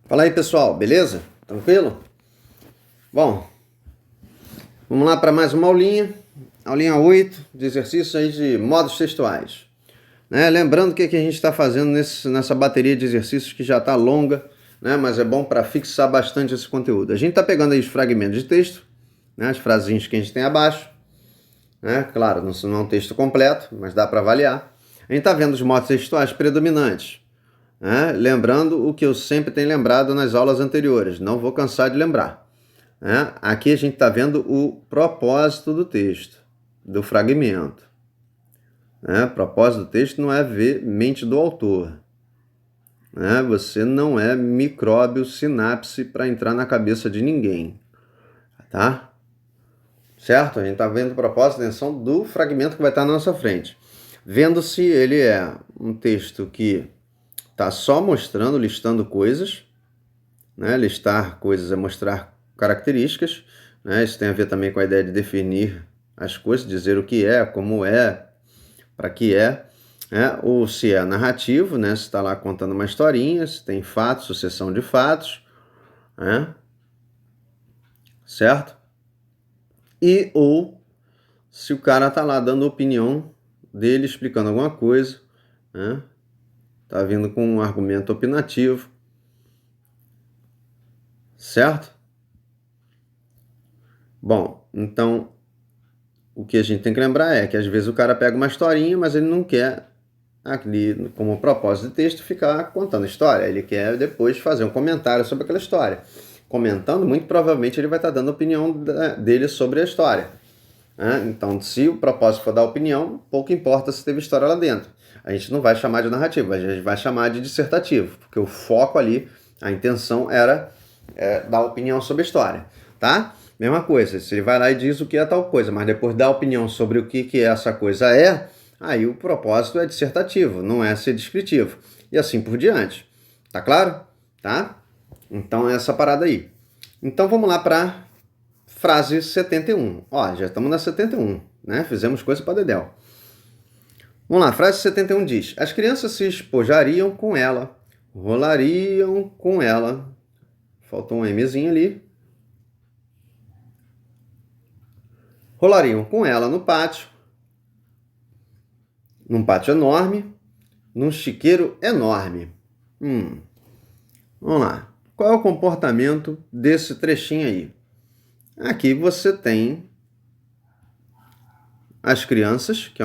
Fala aí, pessoal, beleza? Tranquilo? Bom, vamos lá para mais uma aulinha 8 de exercícios aí de modos textuais. Lembrando que a gente está fazendo nessa bateria de exercícios que já está longa, mas é bom para fixar bastante esse conteúdo. A gente está pegando aí os fragmentos de texto, as frasinhas que a gente tem abaixo, claro, não é um texto completo, mas dá para avaliar. A gente está vendo os modos textuais predominantes. Lembrando o que eu sempre tenho lembrado nas aulas anteriores, não vou cansar de lembrar. Aqui a gente está vendo o propósito do texto, do fragmento. Propósito do texto não é ver mente do autor. Você não é micróbio sinapse para entrar na cabeça de ninguém. Tá? Certo? A gente está vendo o propósito, atenção, do fragmento que vai estar na nossa frente. Vendo se ele é um texto que está só mostrando, listando coisas. Listar coisas é mostrar características. Isso tem a ver também com a ideia de definir as coisas, dizer o que é, como é, para que é. Ou se é narrativo, se está lá contando uma historinha, se tem fatos, sucessão de fatos. Certo? E ou se o cara está lá dando opinião dele, explicando alguma coisa. Está vindo com um argumento opinativo. Certo? Bom, então o que a gente tem que lembrar é que às vezes o cara pega uma historinha, mas ele não quer, ali como propósito de texto, ficar contando história. Ele quer depois fazer um comentário sobre aquela história. Comentando, muito provavelmente ele vai estar dando a opinião dele sobre a história. Então, se o propósito for dar opinião, pouco importa se teve história lá dentro. A gente não vai chamar de narrativo, a gente vai chamar de dissertativo, porque o foco ali, a intenção era dar opinião sobre a história, tá? Mesma coisa, se ele vai lá e diz o que é tal coisa, mas depois dá opinião sobre o que essa coisa é, aí o propósito é dissertativo, não é ser descritivo. E assim por diante. Tá claro? Tá? Então é essa parada aí. Então vamos lá para frase 71. Ó, já estamos na 71, Fizemos coisa para dedéu. Vamos lá, frase 71 diz: as crianças se espojariam com ela, rolariam com ela. Faltou um Mzinho ali. Rolariam com ela no pátio, num pátio enorme, num chiqueiro enorme. Vamos lá. Qual é o comportamento desse trechinho aí? Aqui você tem as crianças, que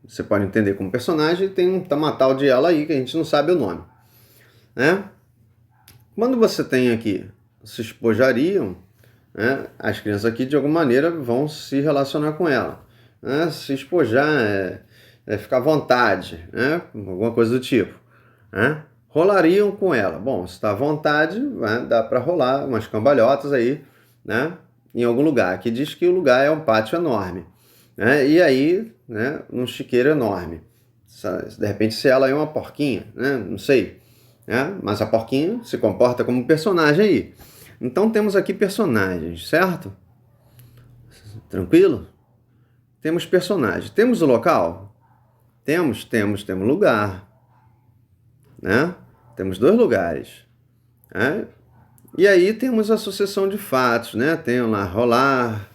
você pode entender como personagem, e tem uma tal de ela aí, que a gente não sabe o nome. Quando você tem aqui, se espojariam, as crianças aqui de alguma maneira vão se relacionar com ela. Se espojar é ficar à vontade, alguma coisa do tipo. Rolariam com ela. Bom, se está à vontade, dá para rolar umas cambalhotas aí, em algum lugar. Aqui diz que o lugar é um pátio enorme. E aí, um chiqueiro enorme. De repente, se ela é uma porquinha, não sei. Mas a porquinha se comporta como personagem aí. Então temos aqui personagens, certo? Tranquilo? Temos personagem. Temos o local? Temos lugar. Temos dois lugares. E aí temos a sucessão de fatos, Tem lá rolar,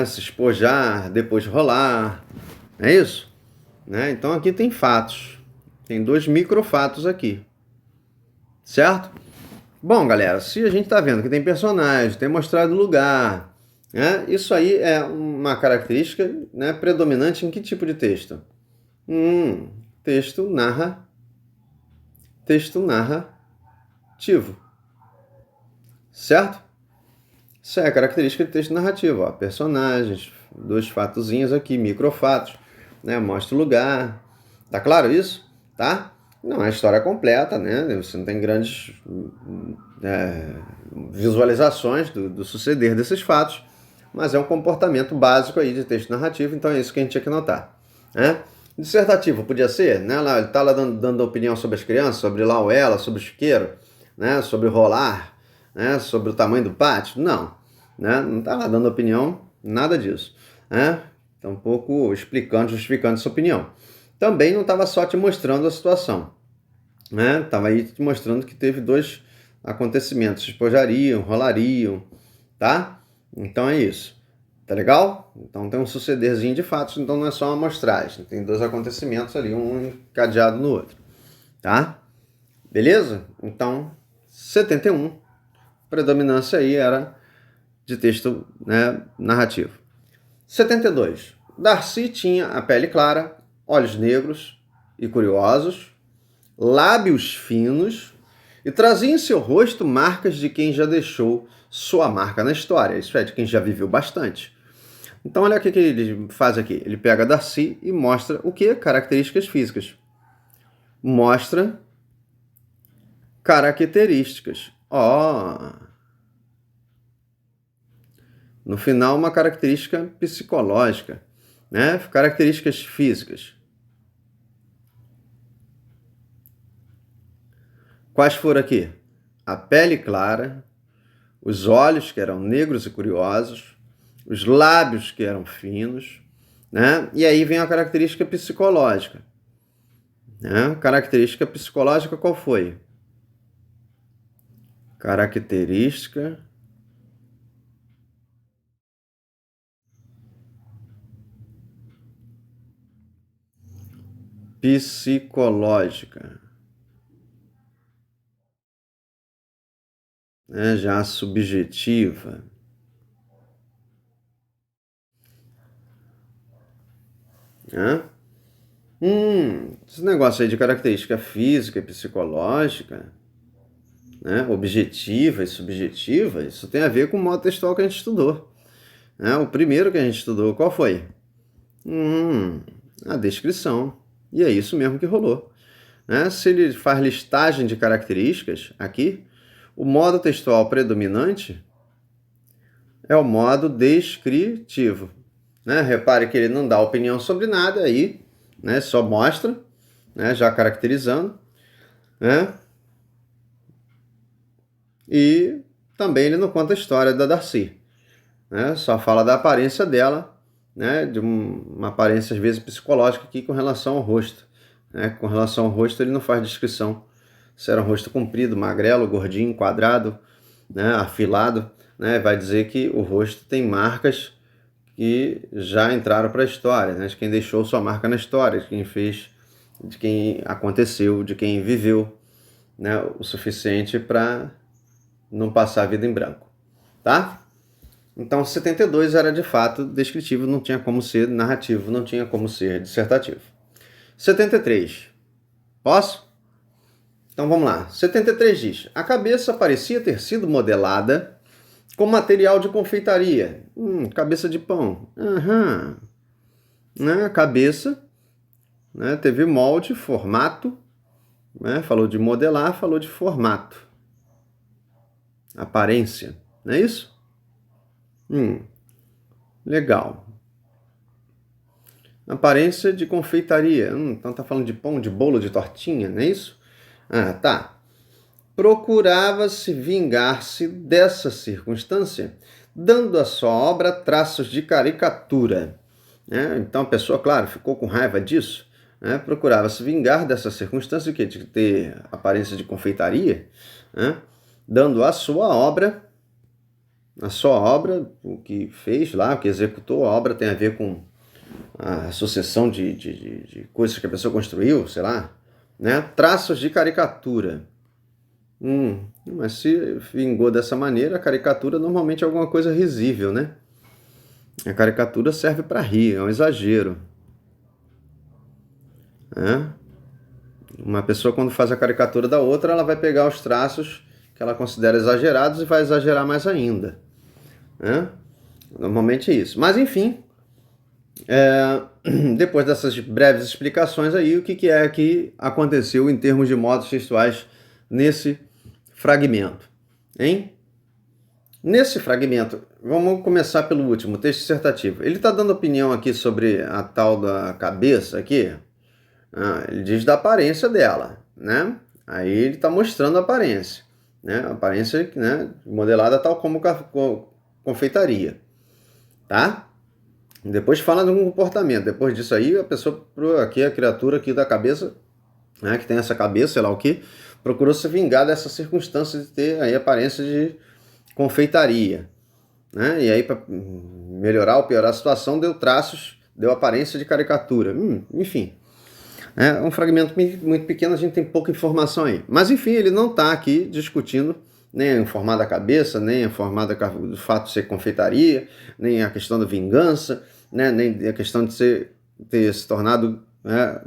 se espojar, depois rolar. É isso? Então aqui tem fatos. Tem dois microfatos aqui. Certo? Bom, galera, se a gente está vendo que tem personagem, tem mostrado lugar, isso aí é uma característica predominante em que tipo de texto? Texto narrativo. Certo? Isso é a característica de texto narrativo. Ó. Personagens, dois fatozinhos aqui, microfatos, mostra o lugar. Tá claro isso? Tá? Não é a história completa, Você não tem grandes visualizações do suceder desses fatos, mas é um comportamento básico aí de texto narrativo, então é isso que a gente tinha que notar. Dissertativo podia ser, ele está lá dando opinião sobre as crianças, sobre lá ou ela, sobre o chiqueiro, sobre rolar, sobre o tamanho do pátio. Não, não está lá dando opinião, nada disso. Está um pouco explicando, justificando essa opinião. Também não estava só te mostrando a situação. né? Tava aí te mostrando que teve dois acontecimentos, espojariam, rolariam, tá? Então é isso. Tá legal? Então tem um sucederzinho de fatos, então não é só uma amostragem. Tem dois acontecimentos ali, um encadeado no outro, tá? Beleza? Então, 71, predominância aí era de texto, né, narrativo. 72. Darcy tinha a pele clara, olhos negros e curiosos, lábios finos e trazia em seu rosto marcas de quem já deixou sua marca na história, isso é, de quem já viveu bastante. Então olha o que ele faz aqui. Ele pega Darcy e mostra o que? Características físicas. Mostra características. No final, uma característica psicológica, né? Características físicas. Quais foram aqui? A pele clara, os olhos que eram negros e curiosos, os lábios que eram finos, né? E aí vem a característica psicológica. Né? Característica psicológica qual foi? Característica psicológica, né? Já subjetiva. Né? Esse negócio aí de característica física e psicológica, né? Objetiva e subjetiva, isso tem a ver com o modo textual que a gente estudou. Né? O primeiro que a gente estudou, qual foi? A descrição. E é isso mesmo que rolou. Né? Se ele faz listagem de características aqui, o modo textual predominante é o modo descritivo. Né? Repare que ele não dá opinião sobre nada aí, né? Só mostra, né? Já caracterizando. Né? E também ele não conta a história da Darcy. Né? Só fala da aparência dela, né? De uma aparência às vezes psicológica aqui com relação ao rosto. Né? Com relação ao rosto ele não faz descrição se era um rosto comprido, magrelo, gordinho, quadrado, né? Afilado. Né? Vai dizer que o rosto tem marcas que já entraram para a história, né? De quem deixou sua marca na história, de quem fez, de quem aconteceu, de quem viveu, né? O suficiente para não passar a vida em branco, tá? Então 72 era de fato descritivo, não tinha como ser narrativo, não tinha como ser dissertativo. 73. Posso? Então vamos lá. 73 diz: a cabeça parecia ter sido modelada com material de confeitaria. Cabeça de pão. Né? Cabeça, né? Teve molde, formato. Né? Falou de modelar, falou de formato. Aparência. Não é isso? Legal. Aparência de confeitaria. Então tá falando de pão, de bolo, de tortinha, não é isso? Tá. Procurava-se vingar-se dessa circunstância, dando à sua obra traços de caricatura. Né? Então a pessoa, claro, ficou com raiva disso. Né? Procurava-se vingar dessa circunstância de ter aparência de confeitaria, né? Dando à sua obra, o que fez lá, o que executou, a obra tem a ver com a sucessão de coisas que a pessoa construiu, sei lá, né? Traços de caricatura. Mas se vingou dessa maneira, a caricatura normalmente é alguma coisa risível, né? A caricatura serve para rir, é um exagero. Né? Uma pessoa, quando faz a caricatura da outra, ela vai pegar os traços que ela considera exagerados e vai exagerar mais ainda. Né? Normalmente é isso. Mas, enfim, depois dessas breves explicações aí, o que é que aconteceu em termos de modos textuais nesse fragmento, hein? Nesse fragmento, vamos começar pelo último, texto dissertativo. Ele está dando opinião aqui sobre a tal da cabeça aqui. Ele diz da aparência dela, né? Aí ele está mostrando a aparência, né? A aparência, né, modelada tal como confeitaria, tá? Depois fala do comportamento. Depois disso aí, a pessoa aqui, a criatura aqui da cabeça, né, que tem essa cabeça, sei lá o que, procurou se vingar dessa circunstância de ter aí aparência de confeitaria, né? E aí, para melhorar ou piorar a situação, deu traços, deu aparência de caricatura. Enfim, é um fragmento muito pequeno, a gente tem pouca informação aí. Mas enfim, ele não está aqui discutindo nem o formato da cabeça, nem o formato do fato de ser confeitaria, nem a questão da vingança, né? Nem a questão de ter se tornado, né,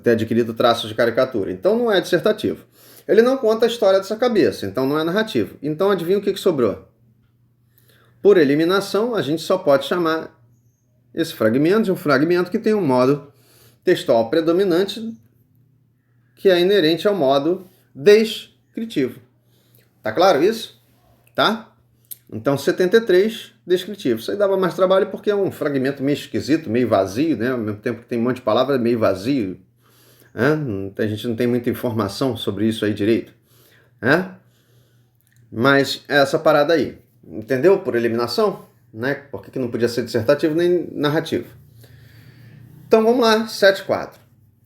ter adquirido traços de caricatura. Então não é dissertativo. Ele não conta a história dessa cabeça, então não é narrativo. Então adivinha o que sobrou? Por eliminação, a gente só pode chamar esse fragmento de um fragmento que tem um modo textual predominante que é inerente ao modo descritivo. Tá claro isso? Tá? Então 73, descritivo. Isso aí dava mais trabalho porque é um fragmento meio esquisito, meio vazio, né? Ao mesmo tempo que tem um monte de palavras, meio vazio. Né? A gente não tem muita informação sobre isso aí direito. Né? Mas é essa parada aí. Entendeu? Por eliminação, né? Por que não podia ser dissertativo nem narrativo? Então vamos lá, 7.4.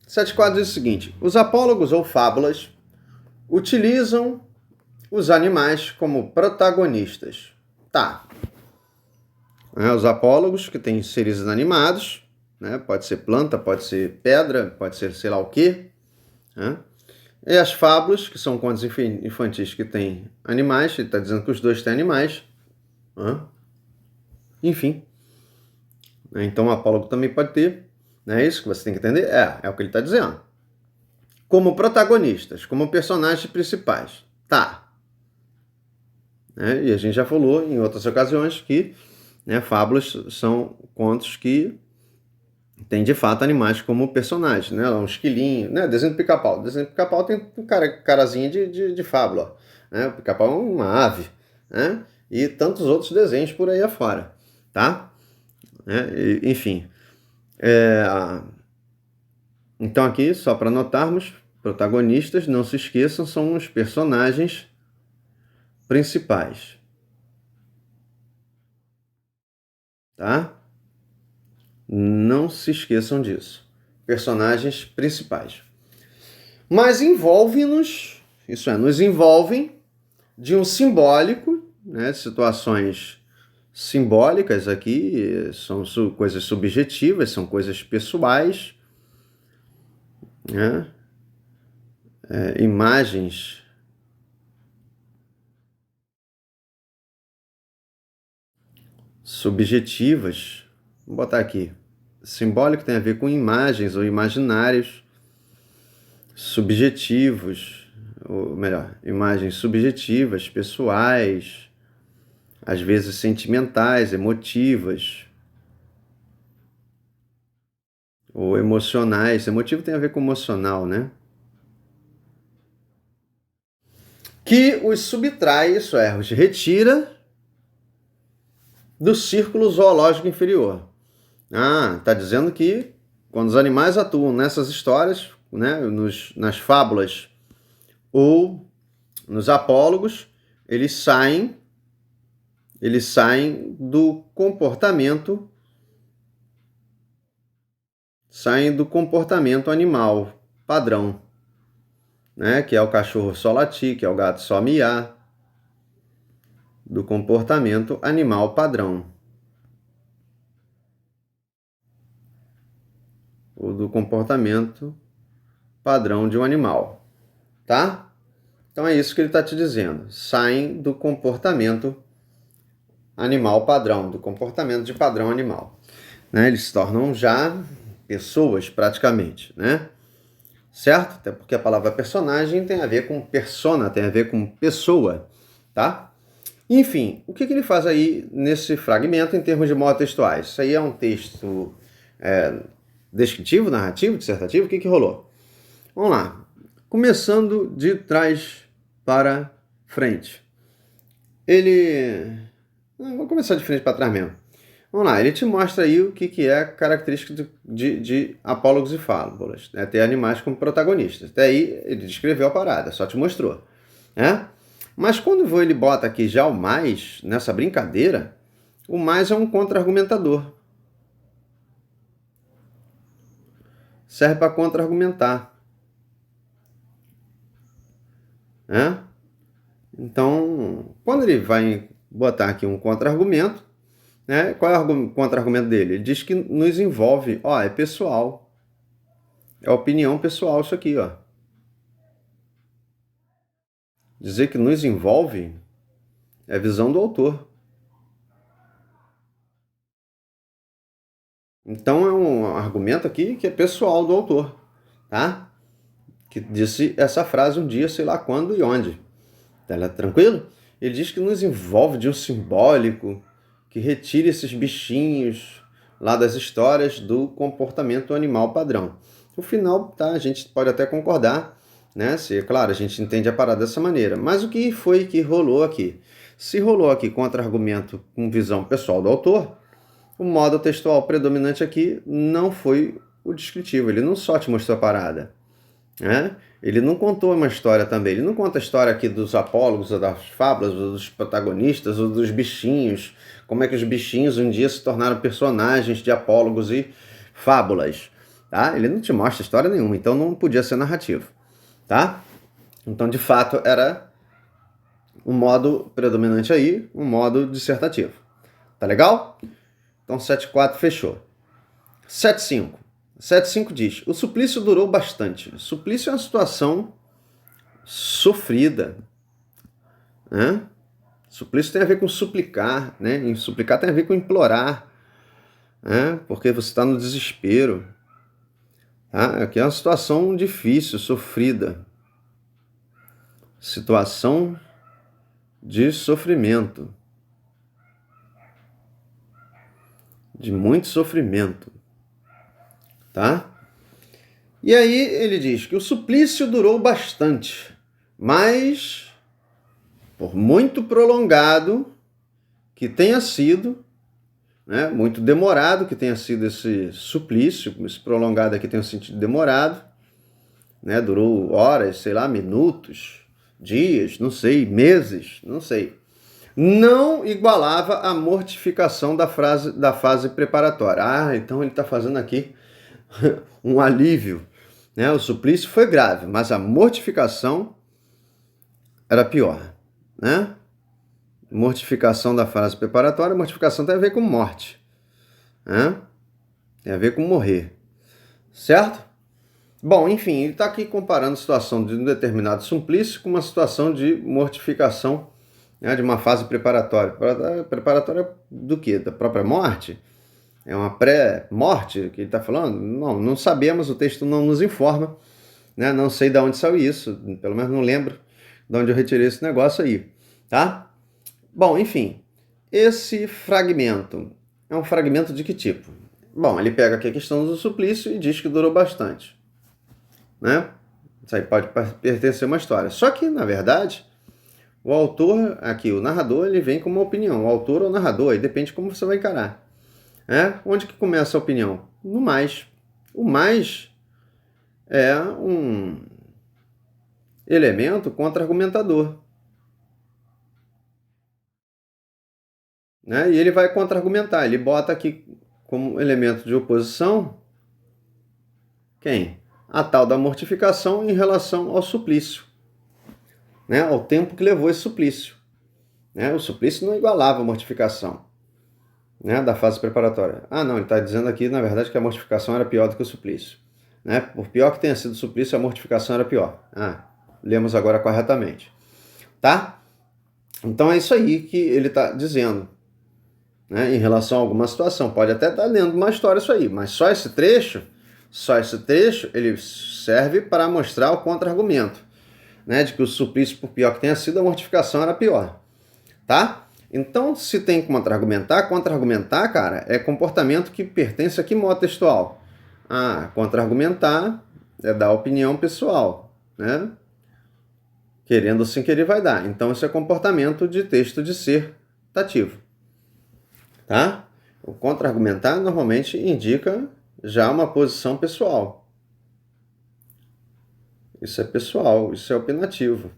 7.4 diz o seguinte: os apólogos ou fábulas utilizam os animais como protagonistas. Tá. Os apólogos, que têm seres inanimados, né? Pode ser planta, pode ser pedra, pode ser sei lá o quê. Né? E as fábulas, que são contos infantis que têm animais, ele está dizendo que os dois têm animais. Enfim. Então o apólogo também pode ter. Não é isso que você tem que entender? É o que ele está dizendo. Como protagonistas, como personagens principais. Tá. E a gente já falou em outras ocasiões que, né, fábulas são contos que tem de fato animais como personagens, né? Um esquilinho, né? Desenho do Pica-Pau. Desenho do Pica-Pau tem um carazinho de fábula, né? O Pica-Pau é uma ave, né? E tantos outros desenhos por aí afora, tá? Enfim. Então aqui, só para notarmos, protagonistas, não se esqueçam, são os personagens principais, tá? Não se esqueçam disso. Personagens principais. Mas envolve-nos, isso é, nos envolvem de um simbólico, né? Situações simbólicas aqui, são coisas subjetivas, são coisas pessoais, né? Imagens subjetivas. Vou botar aqui. Simbólico tem a ver com imagens ou imaginários subjetivos, ou melhor, imagens subjetivas, pessoais, às vezes sentimentais, emotivas, ou emocionais. Emotivo tem a ver com emocional, né? Que os subtrai, isso é, os retira do círculo zoológico inferior. Tá dizendo que quando os animais atuam nessas histórias, né, nas fábulas ou nos apólogos, eles saem do comportamento animal padrão, né, que é o cachorro só latir, que é o gato só miar, do comportamento animal padrão. Ou do comportamento padrão de um animal, tá? Então é isso que ele está te dizendo. Saem do comportamento animal padrão, do comportamento de padrão animal. Né? Eles se tornam já pessoas praticamente, né? Certo? Até porque a palavra personagem tem a ver com persona, tem a ver com pessoa, tá? Enfim, o que ele faz aí nesse fragmento em termos de modos textuais? Isso aí é um texto descritivo, narrativo, dissertativo? O que rolou? Vamos lá. Começando de trás para frente. Vou começar de frente para trás mesmo. Vamos lá, ele te mostra aí o que é característica de apólogos e fábulas, né? Ter animais como protagonistas. Até aí ele descreveu a parada, só te mostrou. Né? Mas quando ele bota aqui já o mais, nessa brincadeira, o mais é um contra-argumentador. Serve para contra-argumentar. né? Então, quando ele vai botar aqui um contra-argumento, né? Qual é o contra-argumento dele? Ele diz que nos envolve, ó, é pessoal, é opinião pessoal isso aqui, ó. Dizer que nos envolve é visão do autor. Então é um argumento aqui que é pessoal do autor, tá? Que disse essa frase um dia, sei lá quando e onde. Tá tranquilo? Ele diz que nos envolve de um simbólico, que retire esses bichinhos lá das histórias do comportamento animal padrão. No final, tá, a gente pode até concordar, né? Se, claro, a gente entende a parada dessa maneira. Mas o que foi que rolou aqui? Se rolou aqui contra-argumento com visão pessoal do autor, o modo textual predominante aqui não foi o descritivo. Ele não só te mostrou a parada, né? Ele não contou uma história também. Ele não conta a história aqui dos apólogos, ou das fábulas, ou dos protagonistas, ou dos bichinhos. Como é que os bichinhos um dia se tornaram personagens de apólogos e fábulas. Tá? Ele não te mostra história nenhuma, então não podia ser narrativo. Tá? Então, de fato, era um modo predominante aí, um modo dissertativo. Tá legal? Então, 7.4 fechou. 7.5. 7.5 diz: o suplício durou bastante. Suplício é uma situação sofrida, né? Suplício tem a ver com suplicar, né? E suplicar tem a ver com implorar, né? Porque você está no desespero. Tá? Aqui é uma situação difícil, sofrida. Situação de sofrimento. De muito sofrimento. Tá? E aí ele diz que o suplício durou bastante, mas por muito prolongado que tenha sido, né, muito demorado que tenha sido esse suplício, esse prolongado aqui tem um sentido demorado, né, durou horas, sei lá, minutos, dias, não sei, meses, não sei. Não igualava a mortificação da fase preparatória. Ah, então ele está fazendo aqui um alívio, né? O suplício foi grave, mas a mortificação era pior, né? Mortificação da fase preparatória, mortificação tem a ver com morte, né? Tem a ver com morrer, certo? Bom, enfim, ele está aqui comparando a situação de um determinado suplício com uma situação de mortificação, né, de uma fase preparatória. Preparatória do quê? Da própria morte? É uma pré-morte que ele está falando? Não sabemos, o texto não nos informa, né? Não sei de onde saiu isso, pelo menos não lembro de onde eu retirei esse negócio aí, tá? Bom, enfim, esse fragmento é um fragmento de que tipo? Bom, ele pega aqui a questão do suplício e diz que durou bastante, né? Isso aí pode pertencer a uma história. Só que, na verdade, o autor, aqui, o narrador, ele vem com uma opinião. O autor ou o narrador, aí depende de como você vai encarar. Onde que começa a opinião? No mais. O mais é um elemento contra-argumentador, né? E ele vai contra-argumentar. Ele bota aqui como elemento de oposição quem? A tal da mortificação em relação ao suplício, né? Ao tempo que levou esse suplício, né? O suplício não igualava a mortificação, né, da fase preparatória. Ah, não, ele está dizendo aqui, na verdade, que a mortificação era pior do que o suplício, né? Por pior que tenha sido o suplício, a mortificação era pior. Ah, lemos agora corretamente, tá? Então é isso aí que ele está dizendo, né, em relação a alguma situação. Pode até estar lendo uma história isso aí, mas só esse trecho, ele serve para mostrar o contra-argumento, né, de que o suplício, por pior que tenha sido, a mortificação era pior, tá? Então, se tem que contra-argumentar, cara, é comportamento que pertence a que modo textual? Ah, contra-argumentar é dar opinião pessoal, né? Querendo ou sem querer vai dar. Então, isso é comportamento de texto dissertativo, tá? O contra-argumentar normalmente indica já uma posição pessoal. Isso é pessoal, isso é opinativo.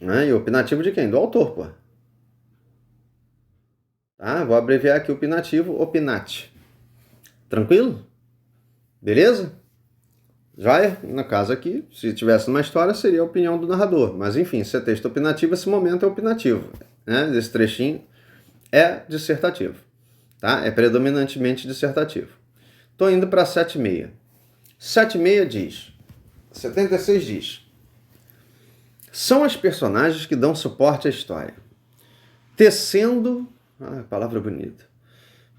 Né? E opinativo de quem? Do autor, pô. Tá? Vou abreviar aqui o opinativo, opinate. Tranquilo? Beleza? Joia? No caso aqui, se tivesse uma história, seria a opinião do narrador. Mas enfim, se é texto opinativo, esse momento é opinativo. Né? Esse trechinho é dissertativo. Tá? É predominantemente dissertativo. Estou indo para 7,6. 7,6 diz... 76 diz... São as personagens que dão suporte à história, tecendo... palavra bonita.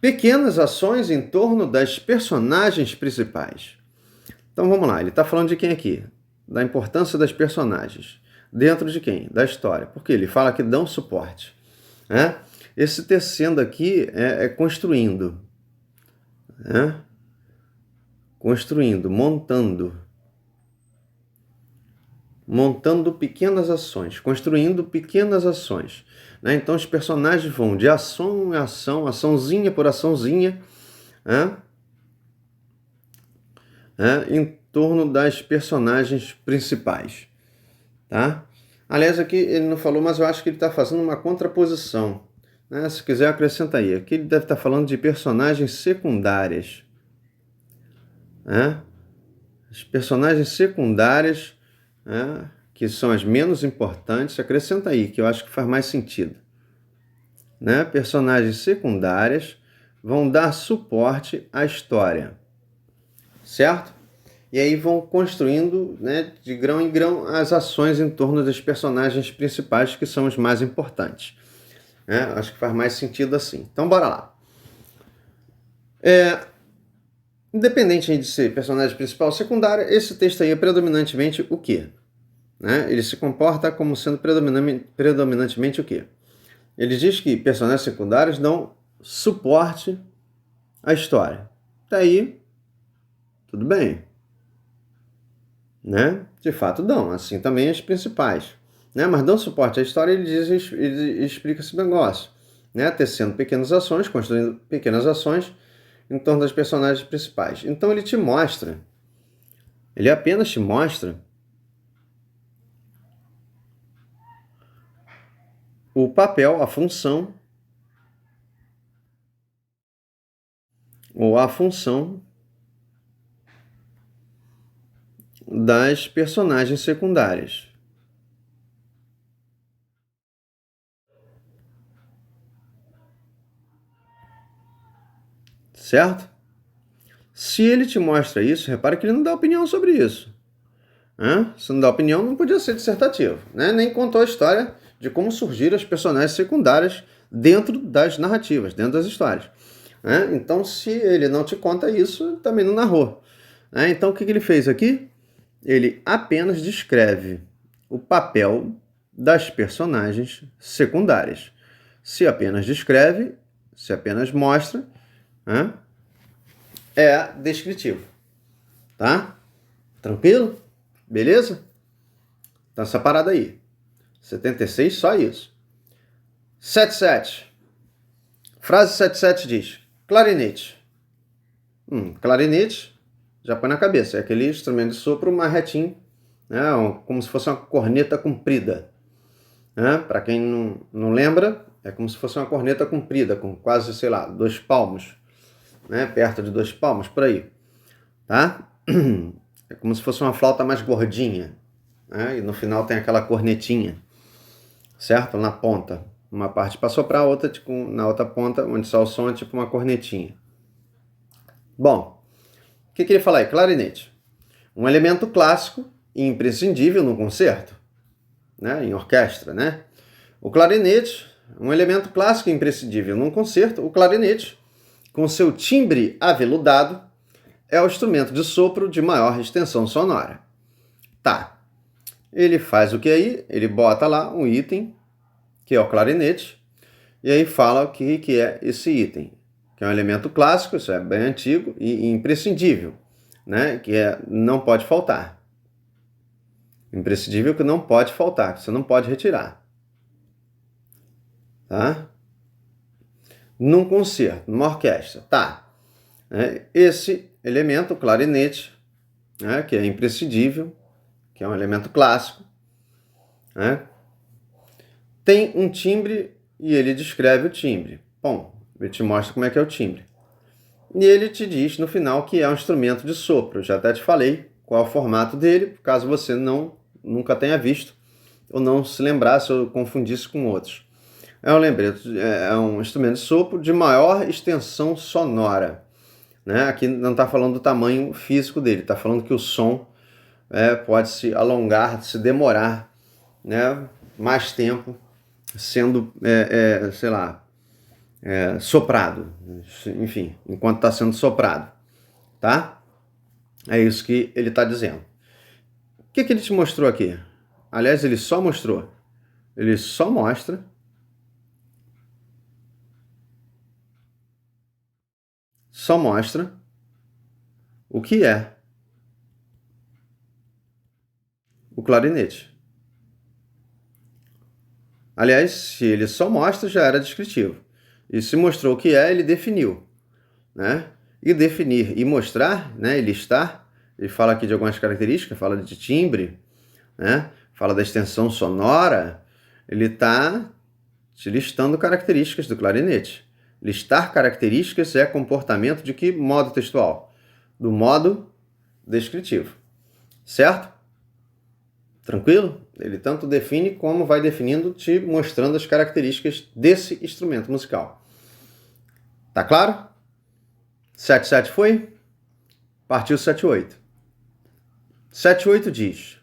Pequenas ações em torno das personagens principais. Então vamos lá, ele está falando de quem aqui? Da importância das personagens. Dentro de quem? Da história. Porque ele fala que dão suporte. Né? Esse tecendo aqui é construindo. Né? Construindo, montando. Montando pequenas ações, construindo pequenas ações. Né? Então os personagens vão de ação em ação, açãozinha por açãozinha, em torno das personagens principais. Tá? Aliás, aqui ele não falou, mas eu acho que ele está fazendo uma contraposição. Né? Se quiser, acrescenta aí. Aqui ele deve estar falando de personagens secundárias. Né? As personagens secundárias, que são as menos importantes, acrescenta aí, que eu acho que faz mais sentido. Né? Personagens secundárias vão dar suporte à história. Certo? E aí vão construindo, né, de grão em grão as ações em torno dos personagens principais, que são os mais importantes. Acho que faz mais sentido assim. Então, bora lá. Independente de ser personagem principal ou secundário, esse texto aí é predominantemente o quê? Né? Ele se comporta como sendo predominantemente o quê? Ele diz que personagens secundários dão suporte à história. Daí, tudo bem. Né? De fato dão, assim também as principais. Né? Mas dão suporte à história, ele explica esse negócio. Né? Tecendo pequenas ações, construindo pequenas ações em torno das personagens principais. Então ele te mostra, ele apenas te mostra o papel, a função, ou a função das personagens secundárias. Certo? Se ele te mostra isso, repara que ele não dá opinião sobre isso. Se não dá opinião, não podia ser dissertativo. Né? Nem contou a história de como surgiram as personagens secundárias dentro das narrativas, dentro das histórias. Então, se ele não te conta isso, também não narrou. Então, o que ele fez aqui? Ele apenas descreve o papel das personagens secundárias. Se apenas descreve, se apenas mostra, é descritivo. Tá? Tranquilo? Beleza? Então essa parada aí. 76, só isso. 77. Frase 77 diz: clarinete. Clarinete, já põe na cabeça. É aquele instrumento de sopro marretinho, né? Como se fosse uma corneta comprida. Para quem não lembra, é como se fosse uma corneta comprida, com quase, 2 palmos. Né? Perto de 2 palmos, por aí. Tá? É como se fosse uma flauta mais gordinha. E no final tem aquela cornetinha, certo? Na ponta. Uma parte para soprar, a outra tipo, na outra ponta, onde sai o som, é tipo uma cornetinha. Bom, o que ele fala aí? Clarinete. Um elemento clássico e imprescindível no concerto, né? Em orquestra, né? O clarinete, um elemento clássico e imprescindível num concerto, o clarinete, com seu timbre aveludado, é o instrumento de sopro de maior extensão sonora. Tá. Ele faz o que aí? Ele bota lá um item, que é o clarinete, e aí fala o que é esse item, que é um elemento clássico, isso é bem antigo, e imprescindível, né? Que não pode faltar. Imprescindível que não pode faltar, que você não pode retirar. Tá? Num concerto, numa orquestra, tá? Esse elemento, o clarinete, que é imprescindível, que é um elemento clássico, tem um timbre e ele descreve o timbre. Bom, ele te mostra como é que é o timbre. E ele te diz no final que é um instrumento de sopro. Eu já até te falei qual é o formato dele, caso você nunca tenha visto ou não se lembrasse ou confundisse com outros. É um lembrete, é um instrumento de sopro de maior extensão sonora. Né? Aqui não está falando do tamanho físico dele, está falando que o som pode se alongar, se demorar, né? Mais tempo sendo, sei lá, soprado. Enfim, enquanto está sendo soprado. Tá? É isso que ele está dizendo. O que ele te mostrou aqui? Aliás, ele só mostrou. Ele só mostra o que é o clarinete. Aliás, se ele só mostra, já era descritivo. E se mostrou o que é, ele definiu. Né? E definir e mostrar, né? E listar, ele fala aqui de algumas características, fala de timbre, né? Fala da extensão sonora, ele está te listando características do clarinete. Listar características é comportamento de que modo textual? Do modo descritivo. Certo? Tranquilo? Ele tanto define como vai definindo, te mostrando as características desse instrumento musical. Tá claro? 7-7 foi? Partiu 7-8. 7-8 diz: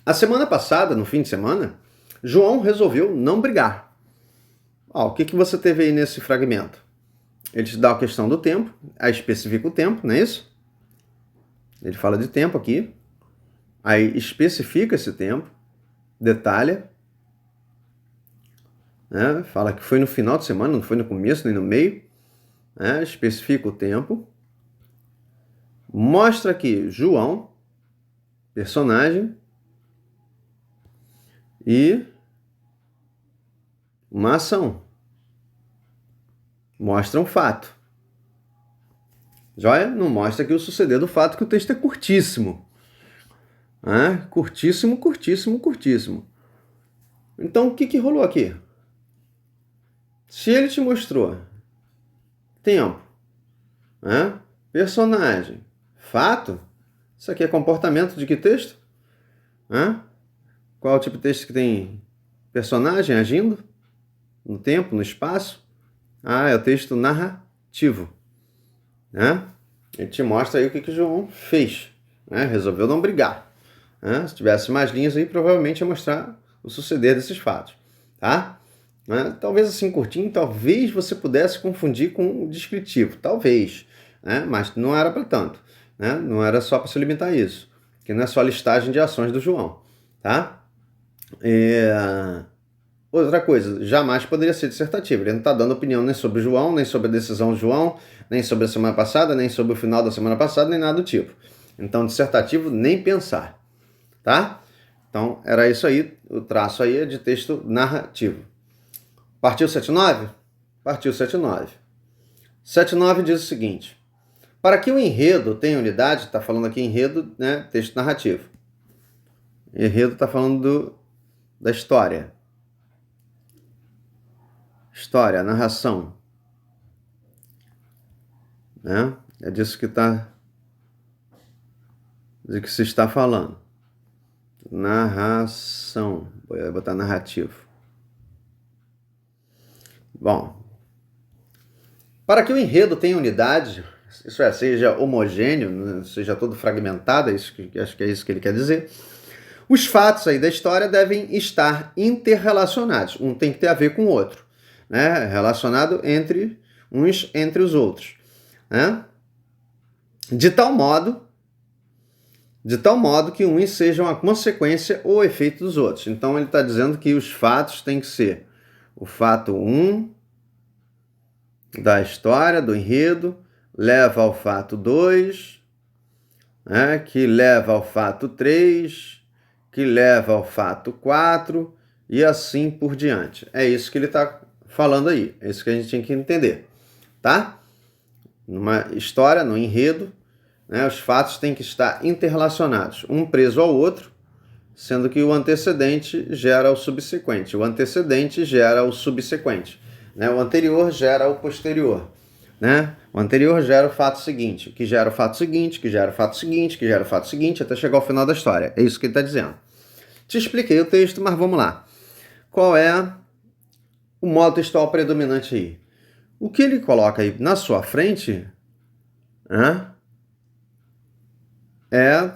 a semana passada, no fim de semana, João resolveu não brigar. O que você teve aí nesse fragmento? Ele te dá a questão do tempo, aí especifica o tempo, não é isso? Ele fala de tempo aqui, aí especifica esse tempo, detalha, né? Fala que foi no final de semana, não foi no começo nem no meio, né? Especifica o tempo, mostra que João, personagem, e uma ação. Mostra um fato. Joia? Não mostra aqui o suceder do fato, que o texto é curtíssimo. Curtíssimo, curtíssimo, curtíssimo. Então, o que rolou aqui? Se ele te mostrou tempo, personagem, fato, isso aqui é comportamento de que texto? Qual é o tipo de texto que tem personagem agindo no tempo, no espaço? É o texto narrativo. Ele te mostra aí o que João fez. Resolveu não brigar. Se tivesse mais linhas aí, provavelmente ia mostrar o suceder desses fatos. Tá? Talvez assim curtinho, talvez você pudesse confundir com o descritivo. Talvez. Mas não era para tanto. Não era só para se limitar a isso. Que não é só a listagem de ações do João. Tá? Outra coisa, jamais poderia ser dissertativo. Ele não está dando opinião nem sobre o João, nem sobre a decisão do João, nem sobre a semana passada, nem sobre o final da semana passada, nem nada do tipo. Então, dissertativo, nem pensar. Tá? Então, era isso aí. O traço aí é de texto narrativo. Partiu 7-9? Partiu 7-9. 7-9 diz o seguinte: para que o enredo tenha unidade, está falando aqui enredo, né, texto narrativo. Enredo está falando da história. História, narração. É disso que se está falando. Narração. Vou botar narrativo. Bom. Para que o enredo tenha unidade, isso seja homogêneo, seja todo fragmentado, acho que é isso que ele quer dizer, os fatos aí da história devem estar interrelacionados. Um tem que ter a ver com o outro. Relacionado entre os outros. De tal modo que uns sejam a consequência ou efeito dos outros. Então ele está dizendo que os fatos têm que ser o fato 1 da história, do enredo, leva ao fato 2, que leva ao fato 3, que leva ao fato 4 e assim por diante. É isso que ele está falando aí, é isso que a gente tinha que entender, tá? Numa história, no enredo, os fatos têm que estar interrelacionados, um preso ao outro, sendo que o antecedente gera o subsequente, o antecedente gera o subsequente, o anterior gera o posterior, O anterior gera o fato seguinte, que gera o fato seguinte, que gera o fato seguinte, que gera o fato seguinte, até chegar ao final da história. É isso que ele está dizendo. Te expliquei o texto, mas vamos lá. Qual é o modo textual predominante aí? O que ele coloca aí na sua frente, né, é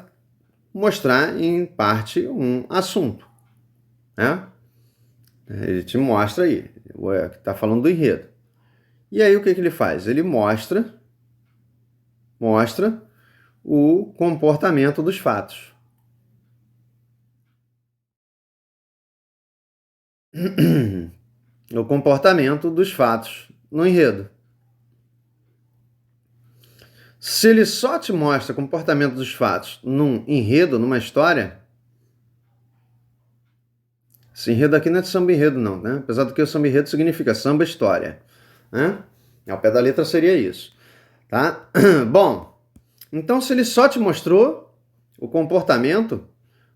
mostrar em parte um assunto, né? Ele te mostra aí, está falando do enredo. E aí o que ele faz? Ele mostra o comportamento dos fatos. O comportamento dos fatos no enredo. Se ele só te mostra o comportamento dos fatos num enredo, numa história, esse enredo aqui não é de samba enredo não, né? Apesar do que o samba enredo significa samba história, né? Ao pé da letra seria isso, tá? Bom, então se ele só te mostrou o comportamento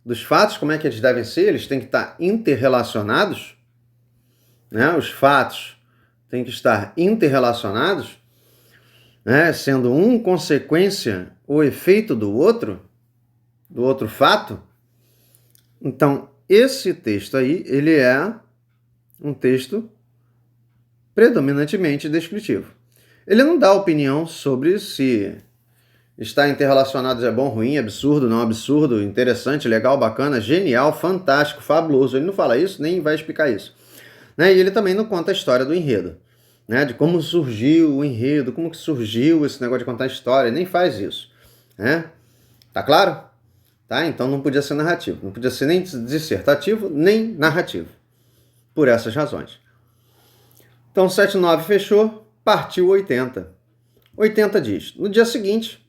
dos fatos, como é que eles devem ser, eles têm que estar interrelacionados, né? Os fatos têm que estar interrelacionados, né? Sendo um consequência ou efeito do outro fato. Então, esse texto aí, ele é um texto predominantemente descritivo. Ele não dá opinião sobre se está interrelacionado é bom, ruim, absurdo, não absurdo, interessante, legal, bacana, genial, fantástico, fabuloso. Ele não fala isso, nem vai explicar isso. Né? E ele também não conta a história do enredo, né? De como surgiu o enredo, como que surgiu esse negócio de contar a história, ele nem faz isso. Né? Tá claro? Tá? Então não podia ser narrativo, não podia ser nem dissertativo, nem narrativo, por essas razões. Então 7-9 fechou, partiu 80. 80 diz, no dia seguinte,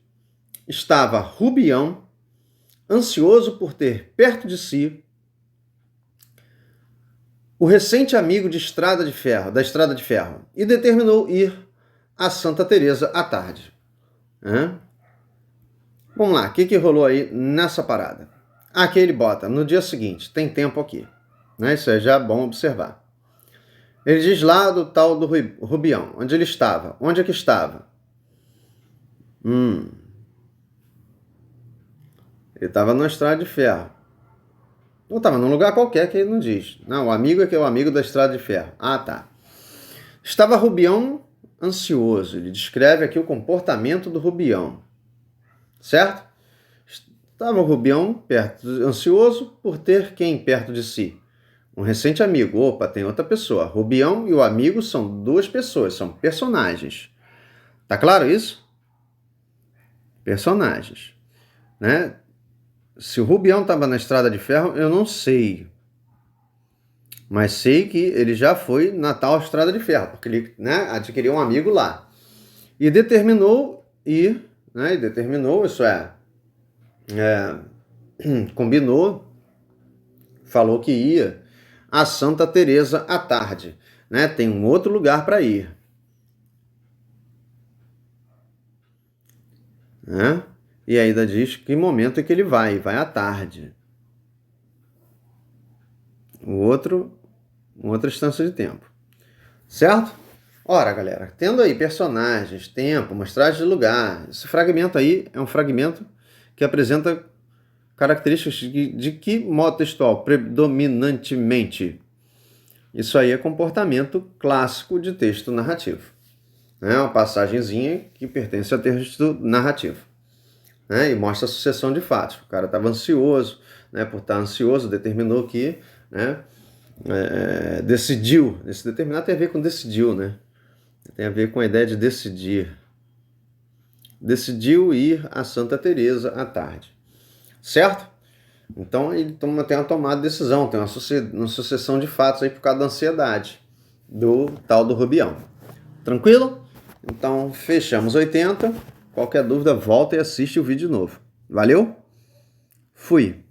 estava Rubião, ansioso por ter perto de si o recente amigo da Estrada de Ferro, e determinou ir a Santa Teresa à tarde. Vamos lá, o que rolou aí nessa parada? Aqui ele bota, no dia seguinte, tem tempo aqui. Né? Isso é já bom observar. Ele diz lá do tal do Rubião, onde ele estava. Onde é que estava? Ele estava na Estrada de Ferro. Ou estava num lugar qualquer que ele não diz. Não, o amigo é que é o amigo da Estrada de Ferro. Ah, tá. Estava Rubião ansioso. Ele descreve aqui o comportamento do Rubião. Certo? Estava o Rubião ansioso por ter quem perto de si? Um recente amigo. Opa, tem outra pessoa. Rubião e o amigo são duas pessoas, são personagens. Tá claro isso? Personagens. Né? Se o Rubião estava na Estrada de Ferro, eu não sei. Mas sei que ele já foi na tal Estrada de Ferro, porque ele, né, adquiriu um amigo lá. E determinou ir, né, isso combinou, falou que ia a Santa Teresa à tarde. Né, tem um outro lugar para ir. Né? E ainda diz que momento é que ele vai à tarde. Outra instância de tempo. Certo? Ora, galera, tendo aí personagens, tempo, mostragem de lugar, esse fragmento aí é um fragmento que apresenta características de que modo textual? Predominantemente. Isso aí é comportamento clássico de texto narrativo. É uma passagenzinha que pertence a texto narrativo. Né? E mostra a sucessão de fatos. O cara estava ansioso, né? Por estar ansioso, determinou que, né? Decidiu. Esse determinar tem a ver com decidiu, né? Tem a ver com a ideia de decidir. Decidiu ir a Santa Teresa à tarde. Certo? Então ele tem uma tomada de decisão, tem uma sucessão de fatos aí por causa da ansiedade do tal do Rubião. Tranquilo? Então fechamos 80. Qualquer dúvida, volta e assiste o vídeo de novo. Valeu? Fui!